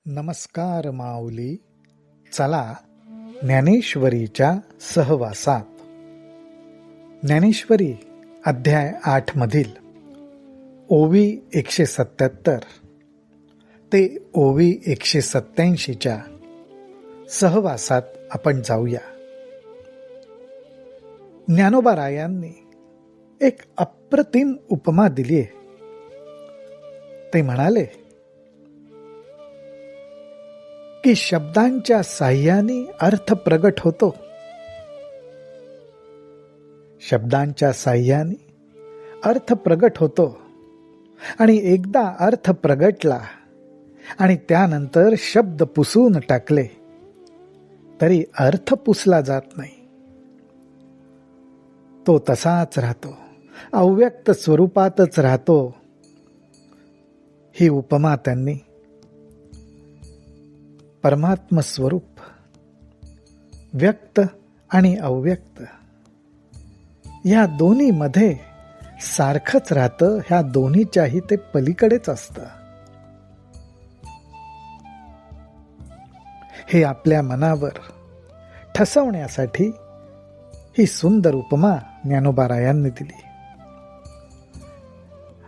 नमस्कार माऊली. चला ज्ञानेश्वरीच्या सहवासात. ज्ञानेश्वरी अध्याय 8 मधील ओवी 177 ते ओवी 187च्या सहवासात आपण जाऊया. ज्ञानोबारायांनी एक अप्रतिम उपमा दिली आहे. ते म्हणाले की शब्दांच्या साह्याने अर्थ प्रगट होतो. शब्दांच्या साह्याने अर्थ प्रगट होतो आणि एकदा अर्थ प्रगटला आणि त्यानंतर शब्द पुसून टाकले तरी अर्थ पुसला जात नाही. तो तसाच राहतो, अव्यक्त स्वरूपातच राहतो. ही उपमा त्यांनी परमात्म स्वरूप, व्यक्त आणि अव्यक्त या दोन्ही मध्ये सारखंच राहतं. ह्या दोन्हीच्याही ते पलीकडेच असतं. हे आपल्या मनावर ठसवण्यासाठी ही सुंदर उपमा ज्ञानोबारायांनी दिली.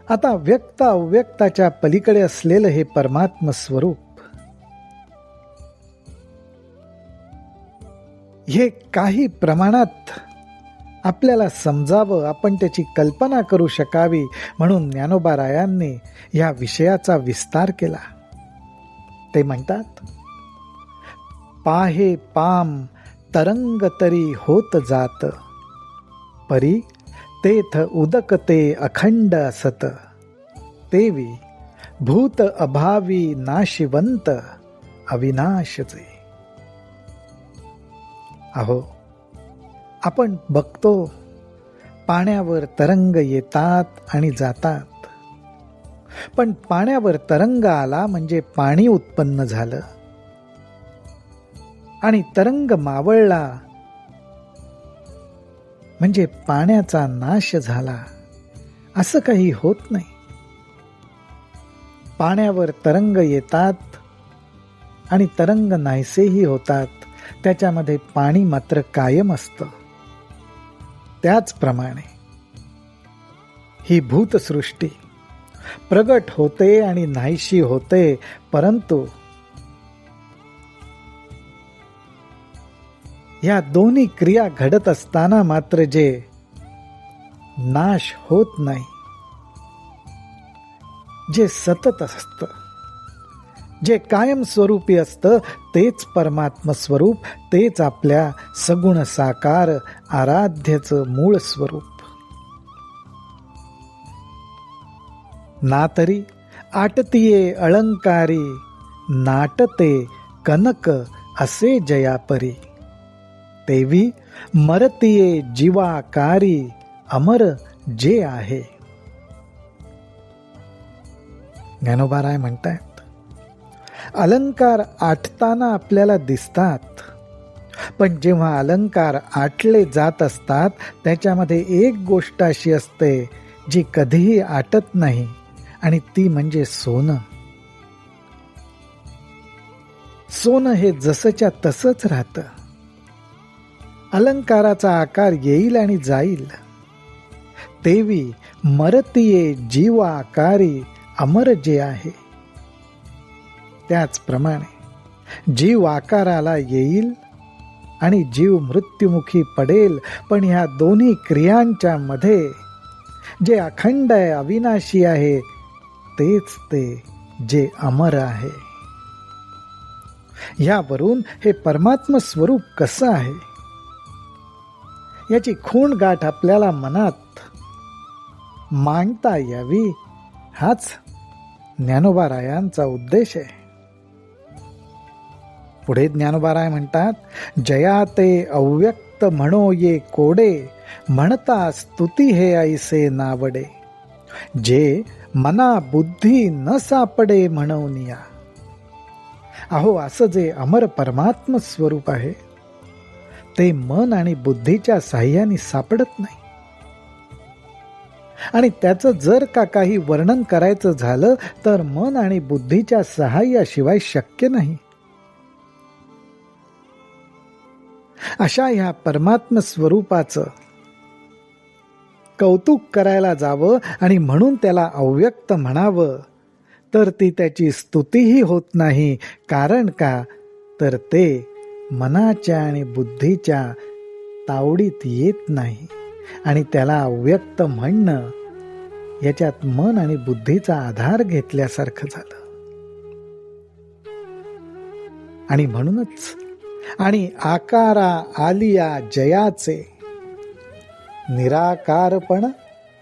आता व्यक्त अव्यक्ताच्या पलीकडे असलेलं हे परमात्म स्वरूप हे काही प्रमाणात आपल्याला समजावं, आपण त्याची कल्पना करू शकावी म्हणून ज्ञानोबारायांनी या विषयाचा विस्तार केला. ते म्हणतात, पाहे पाम तरंग तरी होत जात, परी तेथ उदकते अखंड असत, तेवी भूत अभावी नाशिवंत अविनाशचे. अहो, आपण बघतो पाण्यावर तरंग येतात आणि जातात. पण पाण्यावर तरंग आला म्हणजे पाणी उत्पन्न झालं आणि तरंग मावळला म्हणजे पाण्याचा नाश झाला असं काही होत नाही. पाण्यावर तरंग येतात आणि तरंग नाहीसेही होतात. त्याच्यामध्ये पाणी मात्र कायम असतं. त्याचप्रमाणे ही भूतसृष्टी प्रगट होते आणि नाहीशी होते, परंतु या दोन्ही क्रिया घडत असताना मात्र जे नाश होत नाही, जे सतत असतं, जे कायम स्वरूपी असतं, तेच परमात्म स्वरूप, तेच आपल्या सगुण साकार आराध्यचं मूळ स्वरूप. ना तरी आटतिये अलंकारी, नाटते कनक असे जयापरी, तेवी मरतिये जीवाकारी अमर जे आहे. ज्ञानोबाराय म्हणतायत, अलंकार आटताना आपल्याला दिसतात, पण जेव्हा अलंकार आटले जात असतात त्याच्यामध्ये एक गोष्ट अशी असते जी कधीही आटत नाही, आणि ती म्हणजे सोनं. सोनं हे जसंच्या तसंच राहतं. अलंकाराचा आकार येईल आणि जाईल. तेवी मरतिये जीवाकारी अमर जे आहे. त्याचप्रमाणे जीव आकाराला येईल आणि जीव मृत्युमुखी पडेल, पण ह्या दोन्ही क्रियांच्या मध्ये जे अखंड आहे, अविनाशी आहे, तेच ते जे अमर आहे. यावरून हे परमात्म स्वरूप कसं आहे याची खूण गाठ आपल्याला मनात मांडता यावी, हाच ज्ञानोबारायांचा उद्देश आहे. पुढे ज्ञानोबाराय म्हणतात, जया ते अव्यक्त म्हणो ये कोडे, म्हणता स्तुती हे ऐसे नावडे, जे मना बुद्धी न सापडे म्हणूनिया. अहो, असं जे अमर परमात्म स्वरूप आहे ते मन आणि बुद्धीच्या साह्याने सापडत नाही. आणि त्याचं जर का काही वर्णन करायचं झालं तर मन आणि बुद्धीच्या सहाय्याशिवाय शक्य नाही. अशा ह्या परमात्म स्वरूपाचं कौतुक करायला जावं आणि म्हणून त्याला अव्यक्त म्हणावं तर ती त्याची स्तुतीही होत नाही. कारण का तर ते मनाच्या आणि बुद्धीच्या तावडीत येत नाही आणि त्याला अव्यक्त म्हणणं याच्यात मन आणि बुद्धीचा आधार घेतल्यासारखं झालं. आणि म्हणूनच आणि आकारा आलिया जयाचे निराकारपण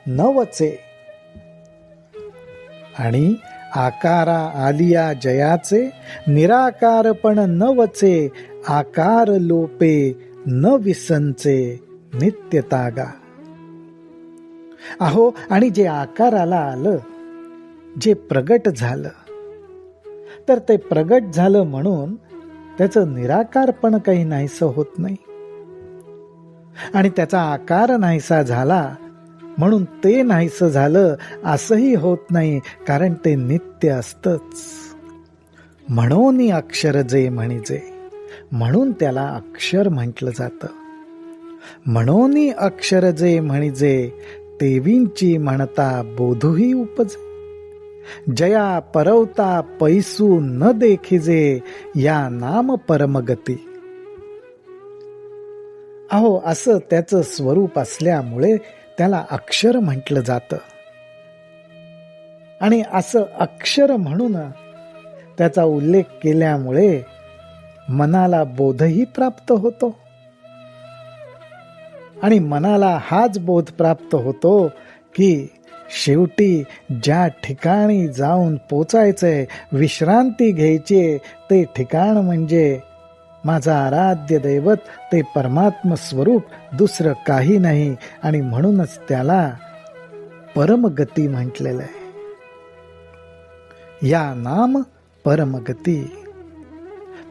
नवचे, आणि आकारा आलिया जयाचे निराकारपण नवचे, आकार लोपे न विसंचे नित्यतागा. अहो, आणि जे आकाराला आलं, जे प्रगट झालं, तर ते प्रगट झालं म्हणून त्याचं निराकारपण काही नाहीसं होत नाही. आणि त्याचा आकार नाहीसा झाला म्हणून ते नाहीसं झालं असंही होत नाही, कारण ते नित्य असतंच. म्हणून अक्षर जे म्हणिजे, म्हणून त्याला अक्षर म्हटलं जातं. म्हणून अक्षर जे म्हणिजे, तेवींची म्हणता बोधूही उपजे. जया परवता पैसू न देखिजे, या नाम परमगती. अहो, असं त्याचं स्वरूप असल्यामुळे त्याला अक्षर म्हटलं जातं. आणि असं अक्षर म्हणून त्याचा उल्लेख केल्यामुळे मनाला बोधही प्राप्त होतो. आणि मनाला हाच बोध प्राप्त होतो की शेवटी ज्या ठिकाणी जाऊन पोचायचंय, विश्रांती घ्यायची, ते ठिकाण म्हणजे माझा आराध्य दैवत, ते परमात्म स्वरूप, दुसरं काही नाही. आणि म्हणूनच त्याला परमगती म्हटलेलं आहे. या नाम परमगती.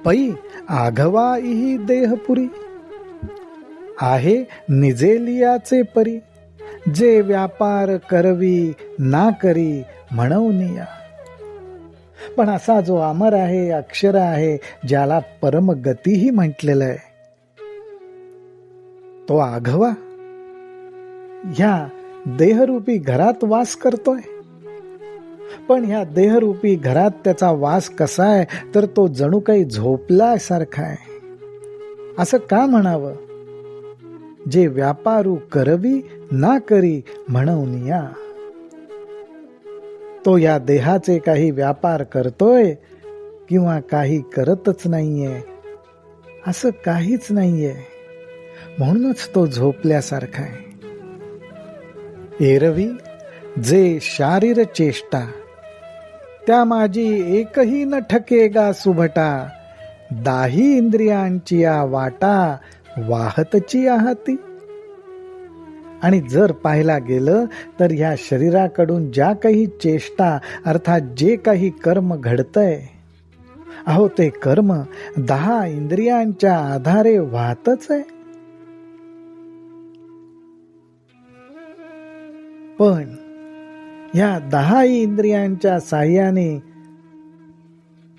पै आघवा इही देहपुरी, आहे निजेलियाचे परी. जे व्यापार करवी ना करी म्हणवनिया. पण असा जो अमर आहे, अक्षर आहे, ज्याला परमगतीही म्हटलेलं आहे, तो आघवा ह्या देहरूपी घरात वास करतोय. पण ह्या देहरूपी घरात त्याचा वास कसा आहे, तर तो जणू काही झोपल्यासारखा आहे. असं का म्हणावं? जे व्यापारू करवी ना करी म्हणवनिया. तो या देहाचे काही व्यापार करतोय किंवा काही करतच नाहीये, असं काहीच नाहीये. म्हणूनच तो झोपल्यासारखा आहे. एरवी जे शारीर चेष्टा, त्या माझी एकही न ठकेगा सुभटा. दाही इंद्रियांची या वाटा, वाहतची आहाती. आणि जर पाहायला गेलं तर ह्या शरीराकडून ज्या काही चेष्टा, अर्थात जे काही कर्म घडतंय, अहो ते कर्म 10 इंद्रियांच्या आधारे वाहतच आहे. पण ह्या 10 इंद्रियांच्या साह्याने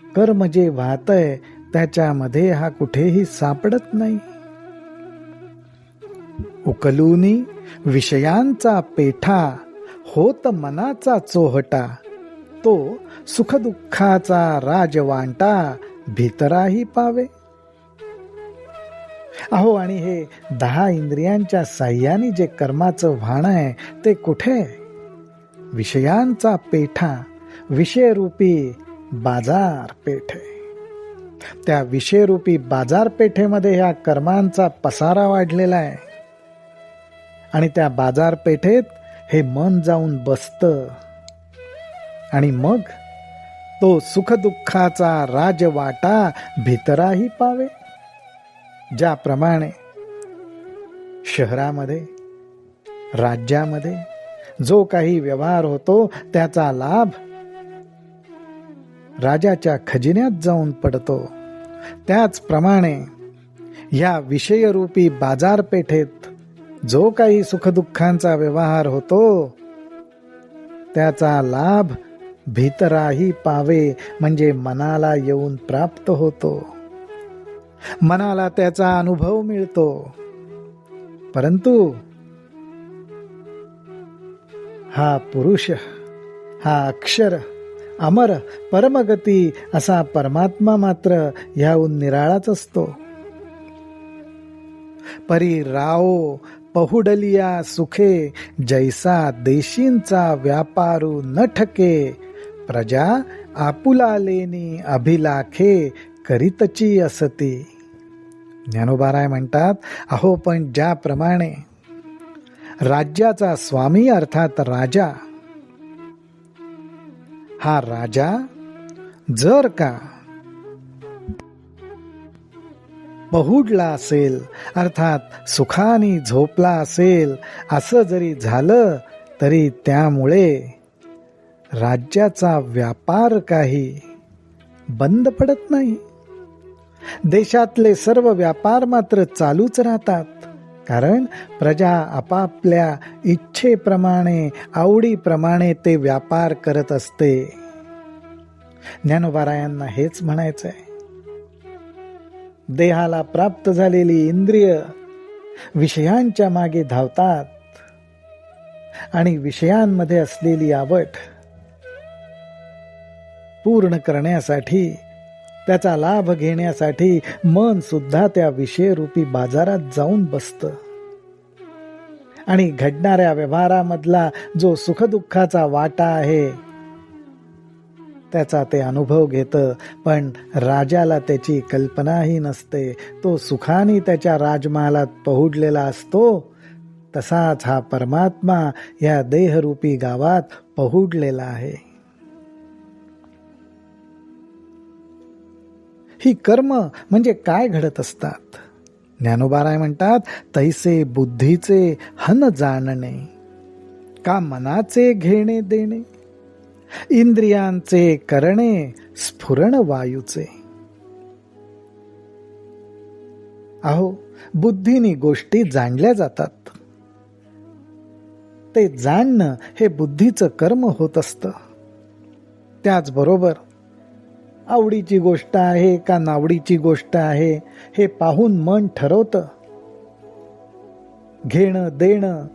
कर्म जे वाहतय त्याच्यामध्ये हा कुठेही सापडत नाही. उकलूनी विषयांचा पेठा, होत मनाचा चोहटा. तो सुखदुःखाचा राजवांटा, भीतराही पावे. अहो, आणि हे 10 इंद्रियांच्या साह्याने जे कर्माचं वाहन आहे ते कुठे? विषयांचा पेठा, विषयरूपी बाजारपेठ आहे. त्या विषयरूपी बाजारपेठेमध्ये ह्या कर्मांचा पसारा वाढलेला आहे. आणि त्या बाजारपेठेत हे मन जाऊन बसतं आणि मग तो सुखदुःखाचा राजवाटा भीतराही पावे. ज्याप्रमाणे शहरामध्ये, राज्यामध्ये जो काही व्यवहार होतो त्याचा लाभ राजाच्या खजिन्यात जाऊन पडतो, त्याचप्रमाणे ह्या विषयरूपी बाजारपेठेत जो काही सुखदुःखांचा व्यवहार होतो त्याचा लाभ भीतराही पावे म्हणजे मनाला येऊन प्राप्त होतो. मनाला त्याचा अनुभव मिळतो. परंतु हा पुरुष, हा अक्षर, अमर, परमगती असा परमात्मा मात्र ह्याहून निराळाच असतो. परी राओ पहुडलिया सुखे, जैसा देशींचा व्यापारू न ठके, प्रजा आपुला लेनी अभिलाखे, करीतची असती. ज्ञानोबाराय म्हणतात, अहो पण ज्याप्रमाणे राज्याचा स्वामी अर्थात राजा, हा राजा जर का पहुडला असेल अर्थात सुखाने झोपला असेल, असं जरी झालं तरी त्यामुळे राज्याचा व्यापार काही बंद पडत नाही. देशातले सर्व व्यापार मात्र चालूच राहतात. कारण प्रजा आपापल्या इच्छेप्रमाणे, आवडीप्रमाणे ते व्यापार करत असते. ज्ञानोबारायांना हेच म्हणायचंय. देहाला प्राप्त झालेली इंद्रिय विषयांच्या मागे धावतात आणि विषयांमध्ये असलेली आवड पूर्ण करण्यासाठी, त्याचा लाभ घेण्यासाठी मन सुद्धा त्या विषयरूपी बाजारात जाऊन बसतं आणि घडणाऱ्या व्यवहारामधला जो सुखदुःखाचा वाटा आहे त्याचा ते अनुभव घेतं. पण राजाला त्याची कल्पनाही नसते. तो सुखाने त्याच्या राजमहालात पहुडलेला असतो. तसाच हा परमात्मा या देहरूपी गावात पहुडलेला आहे. ही कर्म म्हणजे काय घडत असतात? ज्ञानोबाराय म्हणतात, तैसे बुद्धीचे हन जाणणे, का मनाचे घेणे देणे, इंद्रियांचे करणे स्फुरण वायूचे. अहो बुद्धीनी गोष्टी जाणल्या जातात. ते जाणणं हे बुद्धीचं कर्म होत असतं. त्याचबरोबर आवडीची गोष्ट आहे का नावडीची गोष्ट आहे हे पाहून मन ठरवतं. घेणं देणं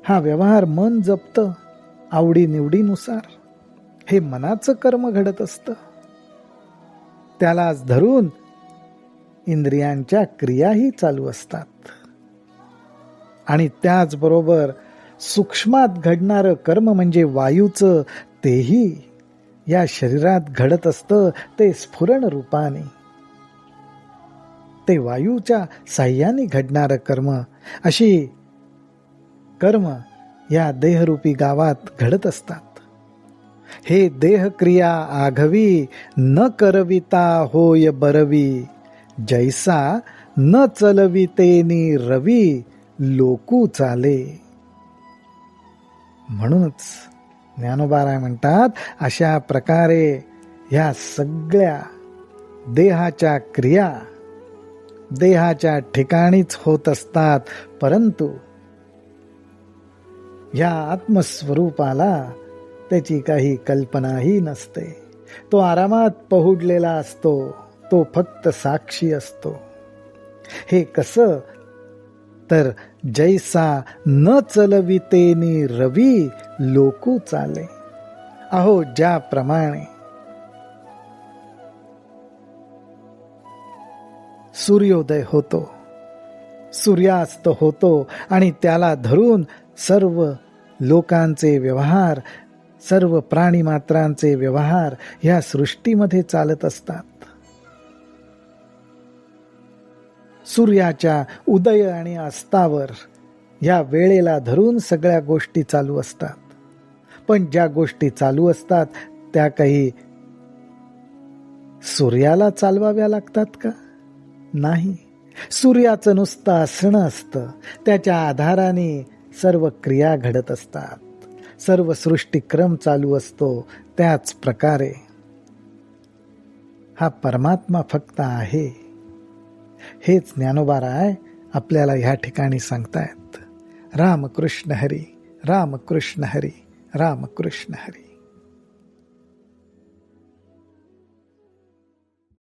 हा व्यवहार मन जपतं आवडीनिवडीनुसार. हे मनाचं कर्म घडत असतं. त्यालाच धरून इंद्रियांच्या क्रियाही चालू असतात. आणि त्याचबरोबर सूक्ष्मात घडणारं कर्म म्हणजे वायूचं, तेही या शरीरात घडत असतं. ते स्फुरण रूपाने, ते वायूच्या साह्याने घडणारं कर्म. अशी कर्म या देहरूपी गावात घडत असतात. हे देहक्रिया आघवी, न करविता होय बरवी, जैसा न चलवितेनी रवी, लोकू चाले. म्हणूनच ज्ञानोबाराय म्हणतात, अशा प्रकारे ह्या सगळ्या देहाच्या क्रिया देहाच्या ठिकाणीच होत असतात. परंतु ह्या आत्मस्वरूपाला त्याची काही कल्पनाही नसते. तो आरामात पहुडलेला असतो. तो फक्त साक्षी असतो. हे कसं? तर जैसा न चलवितेनी रवी, लोकू चाले. अहो ज्याप्रमाणे सूर्योदय होतो, सूर्यास्त होतो आणि त्याला धरून सर्व लोकांचे व्यवहार, सर्व प्राणीमात्रांचे व्यवहार ह्या सृष्टीमध्ये चालत असतात. सूर्याच्या उदय आणि अस्तावर ह्या वेळेला धरून सगळ्या गोष्टी चालू असतात. पण ज्या गोष्टी चालू असतात त्या काही सूर्याला चालवाव्या लागतात का? नाही. सूर्याचं नुसतं असणं असतं. त्याच्या आधाराने सर्व क्रिया घडत असतात. सर्व सृष्टीक्रम चालू असतो. त्याच प्रकारे हा परमात्मा फक्त आहे. हेच ज्ञानोबाराय आपल्याला ह्या ठिकाणी सांगतायत. रामकृष्ण हरी, रामकृष्ण हरी, रामकृष्ण हरी.